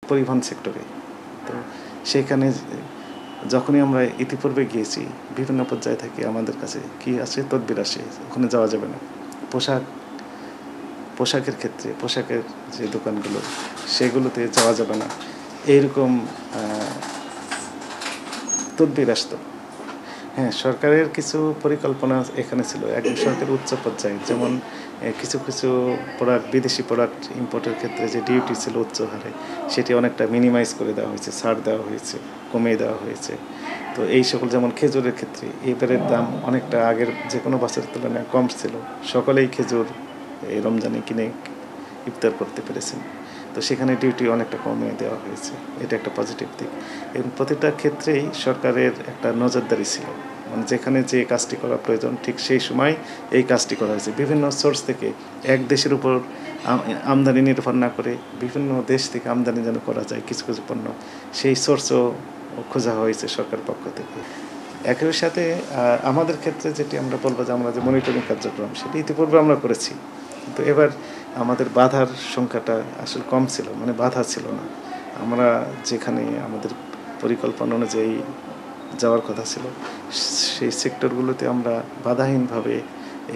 পরিবহন সেক্টরে। তো সেখানে যখনই আমরা ইতিপূর্বে গিয়েছি বিভিন্ন পর্যায়ে থেকে আমাদের কাছে কি আসে, তদবির আসে, ওখানে যাওয়া যাবে না। পোশাকের ক্ষেত্রে পোশাকের যে দোকানগুলো সেগুলোতে যাওয়া যাবে না, এইরকম তদবির আসতো। হ্যাঁ, সরকারের কিছু পরিকল্পনা এখানে ছিল একদম সরকারের উচ্চ পর্যায়ে, যেমন কিছু কিছু প্রোডাক্ট, বিদেশি প্রোডাক্ট ইম্পোর্টের ক্ষেত্রে যে ডিউটি ছিল উচ্চ হারে, সেটি অনেকটা মিনিমাইজ করে দেওয়া হয়েছে, ছাড় দেওয়া হয়েছে, কমিয়ে দেওয়া হয়েছে। তো এই সকল, যেমন খেজুরের ক্ষেত্রে এবারের দাম অনেকটা আগের যে কোনো বছরের তুলনায় কম ছিল। সকলেই খেজুর এই রমজানে কিনে ইফতার করতে পেরেছেন। তো সেখানে ডিউটি অনেকটা কমিয়ে দেওয়া হয়েছে, এটা একটা পজিটিভ দিক। এবং প্রতিটা ক্ষেত্রেই সরকারের একটা নজরদারি ছিল, মানে যেখানে যে কাজটি করা প্রয়োজন ঠিক সেই সময় এই কাজটি করা হয়েছে। বিভিন্ন সোর্স থেকে, এক দেশের উপর আমদানি নির্ভর না করে বিভিন্ন দেশ থেকে আমদানি যেন করা যায় কিছু কিছু পণ্য, সেই সোর্সও খোঁজা হয়েছে সরকার পক্ষ থেকে। একই সাথে আমাদের ক্ষেত্রে যেটি আমরা বলবো যে আমরা যে মনিটরিং কার্যক্রম, সেটি ইতিপূর্বে আমরা করেছি, কিন্তু এবার আমাদের বাধার সংখ্যাটা আসলে কম ছিল, মানে বাধা ছিল না। আমরা যেখানে আমাদের পরিকল্পনা অনুযায়ী যাওয়ার কথা ছিল সেই সেক্টরগুলোতে আমরা বাধাহীনভাবে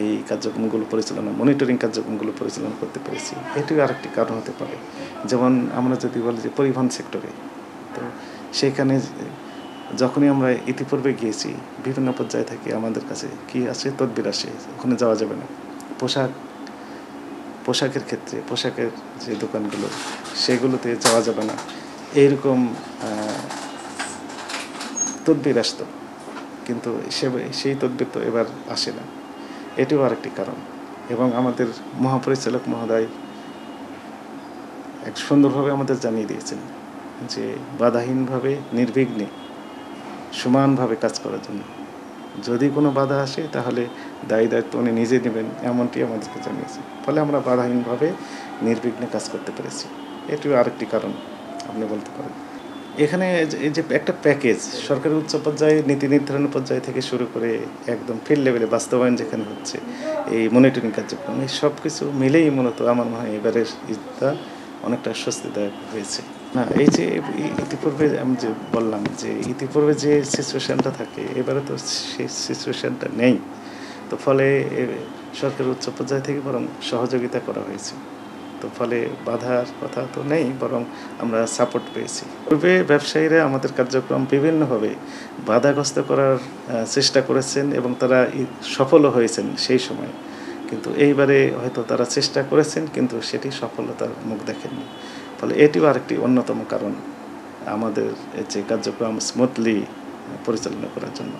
এই কার্যক্রমগুলো পরিচালনা, মনিটরিং কার্যক্রমগুলো পরিচালনা করতে পেরেছি। এটিও আরেকটি কারণ হতে পারে। যেমন আমরা যদি বলি যে পরিবহন সেক্টরে, তো সেখানে যখনই আমরা ইতিপূর্বে গিয়েছি বিভিন্ন পর্যায়ে থেকে আমাদের কাছে কি আসে, তদবির আসে, ওখানে যাওয়া যাবে না। পোশাকের ক্ষেত্রে পোশাকের যে দোকানগুলো সেগুলোতে যাওয়া যাবে না, এইরকম তদবির আসতো, কিন্তু সেই তদবির তো এবার আসে না। এটিও আরেকটি কারণ। এবং আমাদের মহাপরিচালক মহোদয় এক সুন্দরভাবে আমাদের জানিয়ে দিয়েছেন যে বাধাহীনভাবে, নির্বিঘ্নে, সমানভাবে কাজ করার জন্য। যদি কোনো বাধা আসে তাহলে দায়ী দায়িত্ব উনি নিজে নেবেন, এমনটি আমাদেরকে জানিয়েছে। ফলে আমরা বাধাহীনভাবে নির্বিঘ্নে কাজ করতে পেরেছি। এটিও আরেকটি কারণ আপনি বলতে পারেন। এখানে এই যে একটা প্যাকেজ, সরকারের উচ্চ পর্যায়ে নীতি নির্ধারণ পর্যায় থেকে শুরু করে একদম ফিল্ড লেভেলে বাস্তবায়ন যেখানে হচ্ছে, এই মনিটরিং কার্যক্রম, এই সব কিছু মিলেই মূলত আমার মনে হয় এবারের ঈদটা অনেকটা স্বস্তিদায়ক হয়েছে। না, এই যে ইতিপূর্বে আমি যে বললাম যে ইতিপূর্বে যে সিচুয়েশানটা থাকে, এবারে তো সেই সিচুয়েশানটা নেই। তো ফলে সরকারের উচ্চ পর্যায় থেকে বরং সহযোগিতা করা হয়েছে। তো ফলে বাধার কথা তো নেই, বরং আমরা সাপোর্ট পেয়েছি। পূর্বে ব্যবসায়ীরা আমাদের কার্যক্রম বিভিন্নভাবে বাধাগ্রস্ত করার চেষ্টা করেছেন এবং তারা সফলও হয়েছেন সেই সময়। কিন্তু এইবারে হয়তো তারা চেষ্টা করেছেন, কিন্তু সেটি সফলতার মুখ দেখেননি। ফলে এটিও আরেকটি অন্যতম কারণ আমাদের যে কার্যক্রম স্মুথলি পরিচালনা করার জন্য।